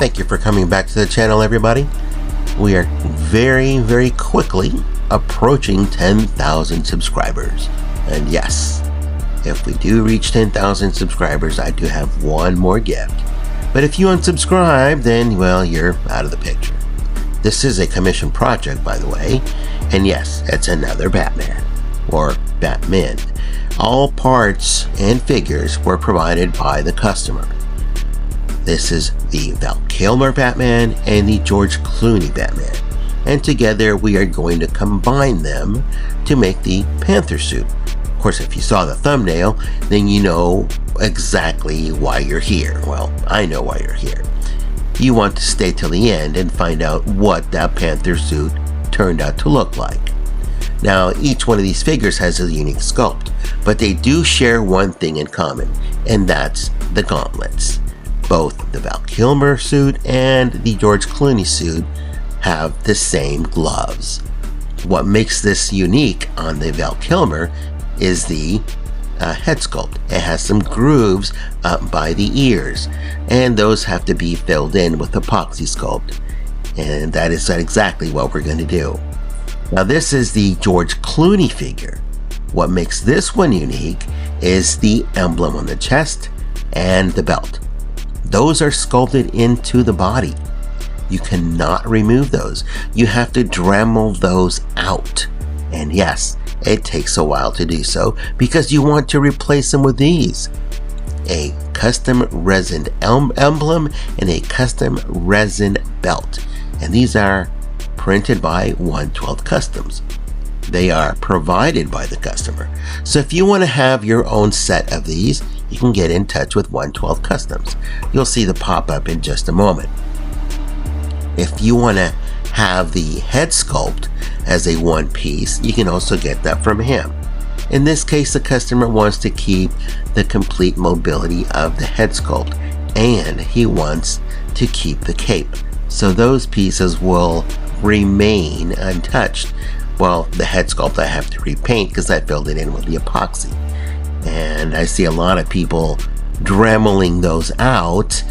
Thank you for coming back to the channel, everybody. We are very quickly approaching 10,000 subscribers. And yes, if we do reach 10,000 subscribers, I do have one more gift. But if you unsubscribe, then, well, you're out of the picture. This is a commission project, by the way. And yes, it's another Batman, or Batman. All parts and figures were provided by the customer. This is the Val Kilmer Batman and the George Clooney Batman. And together we are going to combine them to make the Panther suit. Of course, if you saw the thumbnail, then you know exactly why you're here. Well, I know why you're here. You want to stay till the end and find out what that Panther suit turned out to look like. Now, each one of these figures has a unique sculpt, but they do share one thing in common, and that's the gauntlets. Both the Val Kilmer suit and the George Clooney suit have the same gloves. What makes this unique on the Val Kilmer is the head sculpt. It has some grooves up by the ears, and those have to be filled in with epoxy sculpt. And that is exactly what we're going to do. Now, this is the George Clooney figure. What makes this one unique is the emblem on the chest and the belt. Those are sculpted into the body. You cannot remove those. You have to Dremel those out. And yes, it takes a while to do so because you want to replace them with these. A custom resin emblem and a custom resin belt. And these are printed by 1/12 Customs. They are provided by the customer. So if you want to have your own set of these, you can get in touch with 1/12 Customs. You'll see the pop-up in just a moment. If you want to have the head sculpt as a one piece, you can also get that from him. In this case, the customer wants to keep the complete mobility of the head sculpt, and he wants to keep the cape. So those pieces will remain untouched. Well, the head sculpt I have to repaint because I filled it in with the epoxy. And I see a lot of people dremeling those out,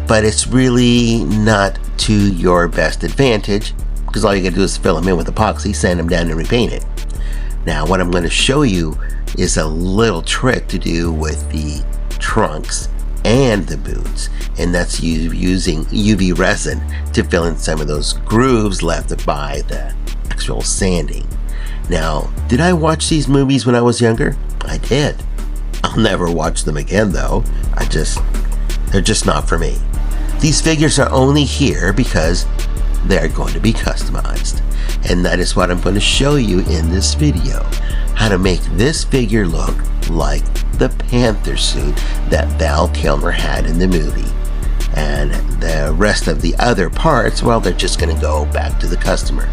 but it's really not to your best advantage because all you gotta do is fill them in with epoxy, sand them down and repaint it. Now, what I'm going to show you is a little trick to do with the trunks and the boots, and that's using UV resin to fill in some of those grooves left by the actual sanding. Now, did I watch these movies when I was younger? I did. I'll never watch them again though. They're just not for me. These figures are only here because they're going to be customized. And that is what I'm going to show you in this video. How to make this figure look like the Panther suit that Val Kilmer had in the movie. And the rest of the other parts, well, they're just going to go back to the customer.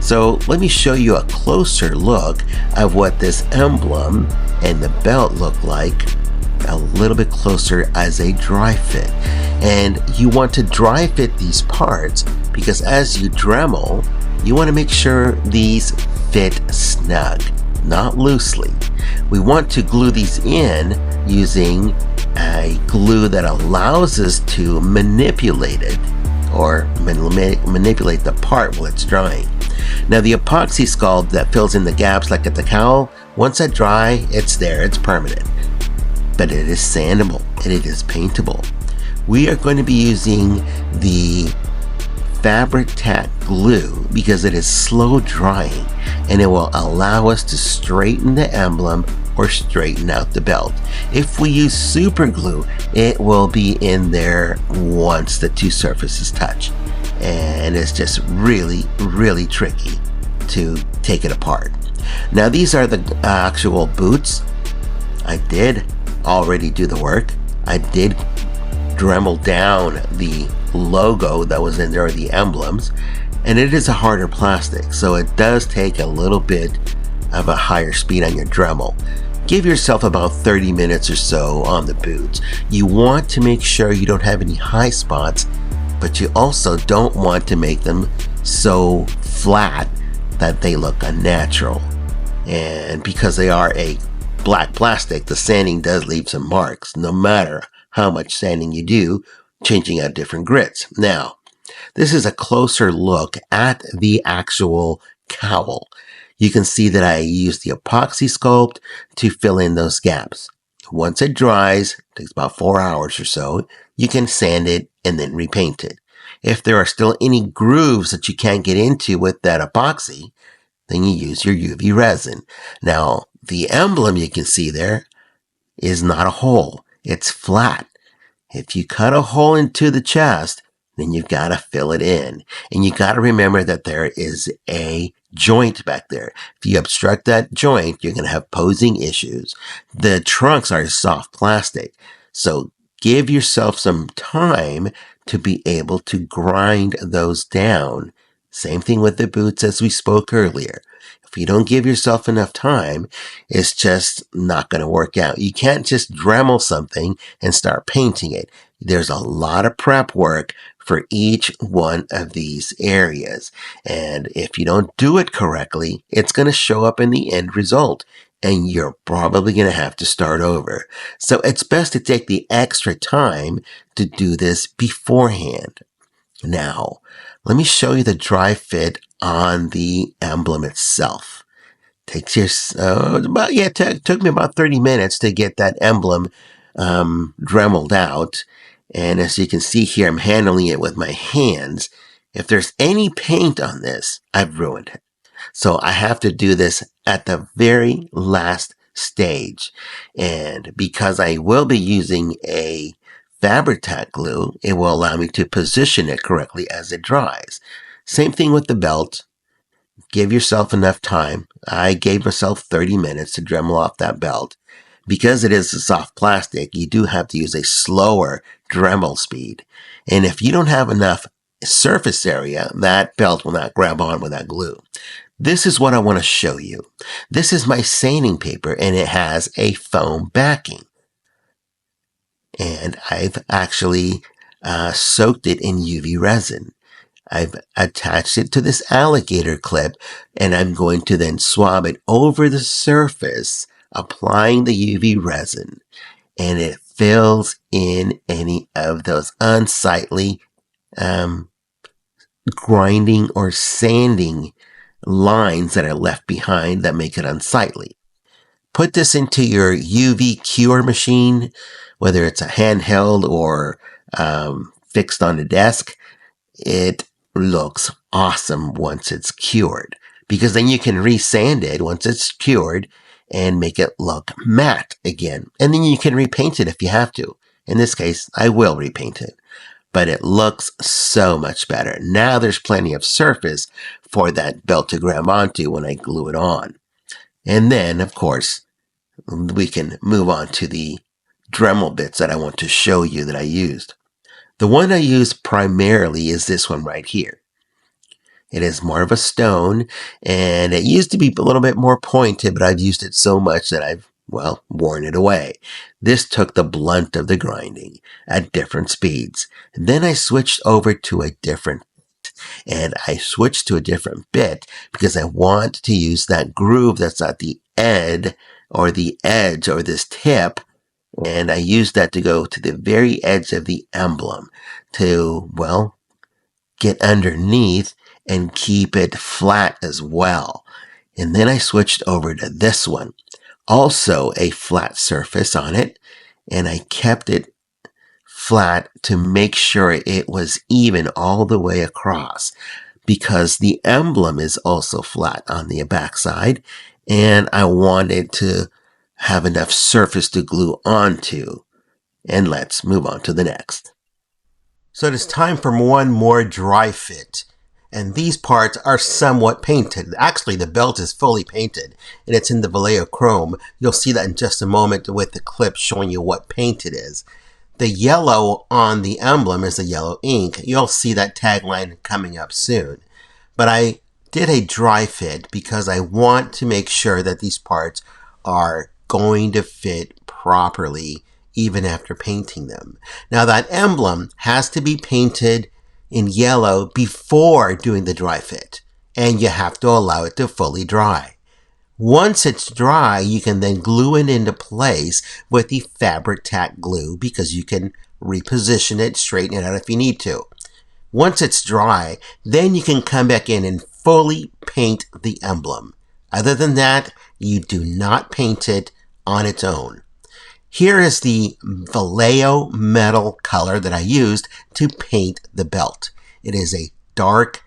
So let me show you a closer look of what this emblem and the belt look like a little bit closer as a dry fit. And you want to dry fit these parts because as you Dremel, you want to make sure these fit snug, not loosely. We want to glue these in using a glue that allows us to manipulate it or manipulate the part while it's drying. Now, the epoxy sculpt that fills in the gaps like at the cowl, once it dry, it's there, it's permanent. But it is sandable and it is paintable. We are going to be using the fabric tack glue because it is slow drying and it will allow us to straighten the emblem or straighten out the belt. If we use super glue, it will be in there once the two surfaces touch, and it's just really tricky to take it apart. Now, these are the actual boots. I did already do the work. I did Dremel down the logo that was in there, or the emblems, and it is a harder plastic, so it does take a little bit of a higher speed on your Dremel. Give yourself about 30 minutes or so on the boots. You want to make sure you don't have any high spots, but you also don't want to make them so flat that they look unnatural. And because they are a black plastic, the sanding does leave some marks. No matter how much sanding you do, changing out different grits. Now, this is a closer look at the actual cowl. You can see that I use the epoxy sculpt to fill in those gaps. Once it dries, it takes about 4 hours or so, you can sand it and then repaint it. If there are still any grooves that you can't get into with that epoxy, then you use your UV resin. Now, the emblem you can see there is not a hole. It's flat. If you cut a hole into the chest, then you've got to fill it in. And you got to remember that there is a joint back there. If you obstruct that joint, you're going to have posing issues. The trunks are soft plastic. So give yourself some time to be able to grind those down. Same thing with the boots as we spoke earlier. If you don't give yourself enough time, it's just not going to work out. You can't just Dremel something and start painting it. There's a lot of prep work for each one of these areas. And if you don't do it correctly, it's going to show up in the end result. And you're probably going to have to start over. So it's best to take the extra time to do this beforehand. Now, let me show you the dry fit on the emblem itself. Takes your, took me about 30 minutes to get that emblem Dremeled out. And as you can see here, I'm handling it with my hands. If there's any paint on this, I've ruined it. So I have to do this at the very last stage. And because I will be using a fabric tack glue, it will allow me to position it correctly as it dries. Same thing with the belt. Give yourself enough time. I gave myself 30 minutes to Dremel off that belt. Because it is a soft plastic, you do have to use a slower Dremel speed. And if you don't have enough surface area, that belt will not grab on with that glue. This is what I want to show you. This is my sanding paper, and it has a foam backing. And I've actually soaked it in UV resin. I've attached it to this alligator clip, and I'm going to then swab it over the surface, applying the UV resin, and it fills in any of those unsightly grinding or sanding lines that are left behind that make it unsightly. Put this into your UV cure machine, whether it's a handheld or fixed on a desk. It looks awesome once it's cured, because then you can resand it once it's cured and make it look matte again. And then you can repaint it if you have to. In this case, I will repaint it. But it looks so much better. Now there's plenty of surface for that belt to grab onto when I glue it on. And then, of course, we can move on to the Dremel bits that I want to show you that I used. The one I use primarily is this one right here. It is more of a stone, and it used to be a little bit more pointed, but I've used it so much that I've, well, worn it away. This took the blunt of the grinding at different speeds. And then I switched over to a different bit because I want to use that groove that's at the edge or this tip. And I used that to go to the very edge of the emblem to, well, get underneath and keep it flat as well. And then I switched over to this one. Also a flat surface on it, and I kept it flat to make sure it was even all the way across, because the emblem is also flat on the backside, and I wanted to have enough surface to glue onto. And let's move on to the next. So it is time for one more dry fit. And these parts are somewhat painted. Actually, the belt is fully painted, and it's in the Vallejo Chrome. You'll see that in just a moment with the clip showing you what paint it is. The yellow on the emblem is the yellow ink. You'll see that tagline coming up soon. But I did a dry fit because I want to make sure that these parts are going to fit properly even after painting them. Now, that emblem has to be painted in yellow before doing the dry fit, and you have to allow it to fully dry. Once it's dry, you can then glue it into place with the fabric tack glue, because you can reposition it, straighten it out if you need to. Once it's dry, then you can come back in and fully paint the emblem. Other than that, you do not paint it on its own. Here is the Vallejo metal color that I used to paint the belt. It is a dark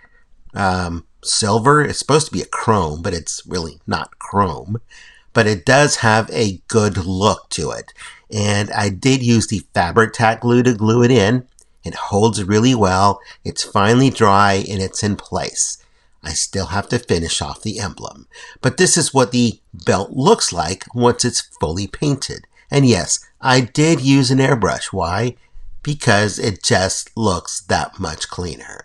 silver. It's supposed to be a chrome, but it's really not chrome. But it does have a good look to it. And I did use the fabric tack glue to glue it in. It holds really well. It's finally dry and it's in place. I still have to finish off the emblem. But this is what the belt looks like once it's fully painted. And yes, I did use an airbrush. Why? Because it just looks that much cleaner.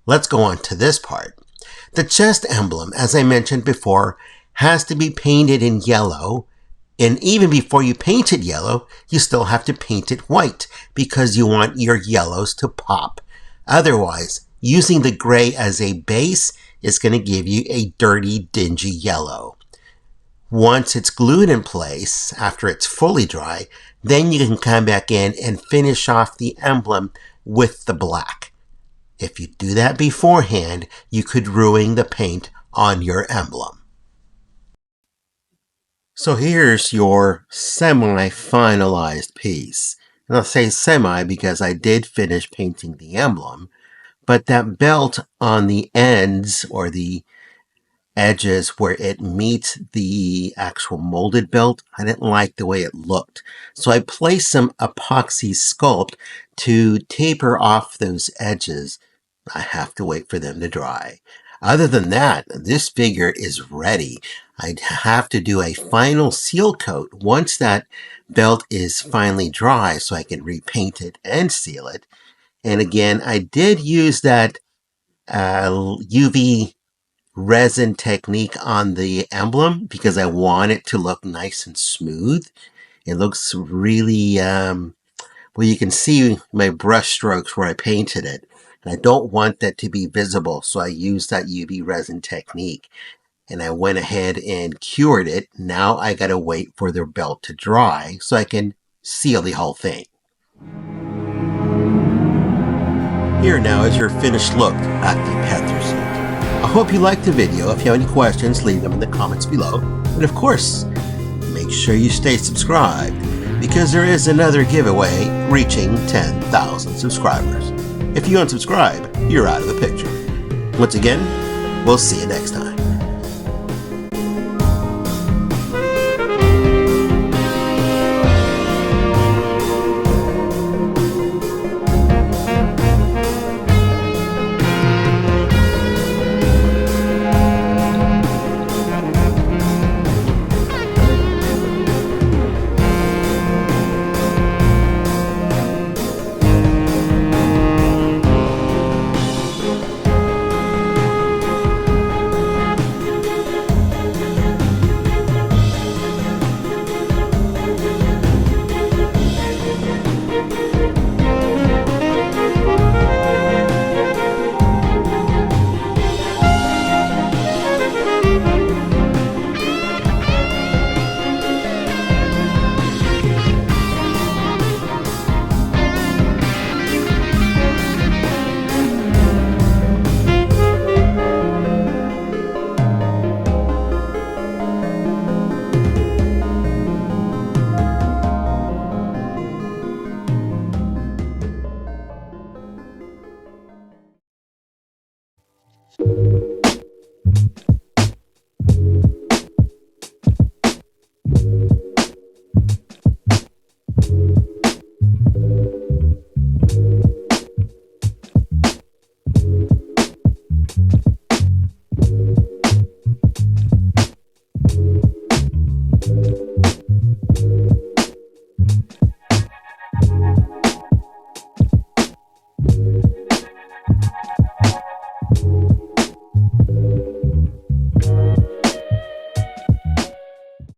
Let's go on to this part. The chest emblem, as I mentioned before, has to be painted in yellow. And even before you paint it yellow, you still have to paint it white because you want your yellows to pop. Otherwise, using the gray as a base is going to give you a dirty, dingy yellow. Once it's glued in place, after it's fully dry, then you can come back in and finish off the emblem with the black. If you do that beforehand, you could ruin the paint on your emblem. So here's your semi-finalized piece. And I'll say semi because I did finish painting the emblem, but that belt on the ends or the edges where it meets the actual molded belt, I didn't like the way it looked. So I placed some epoxy sculpt to taper off those edges. I have to wait for them to dry. Other than that, this figure is ready. I'd have to do a final seal coat once that belt is finally dry so I can repaint it and seal it. And again, I did use that UV resin technique on the emblem because I want it to look nice and smooth. It looks really, well, you can see my brush strokes where I painted it. And I don't want that to be visible, so I used that UV resin technique. And I went ahead and cured it. Now I gotta wait for the belt to dry so I can seal the whole thing. Here now is your finished look at the Panther suit. I hope you liked the video. If you have any questions, leave them in the comments below. And of course, make sure you stay subscribed because there is another giveaway reaching 10,000 subscribers. If you unsubscribe, you're out of the picture. Once again, we'll see you next time.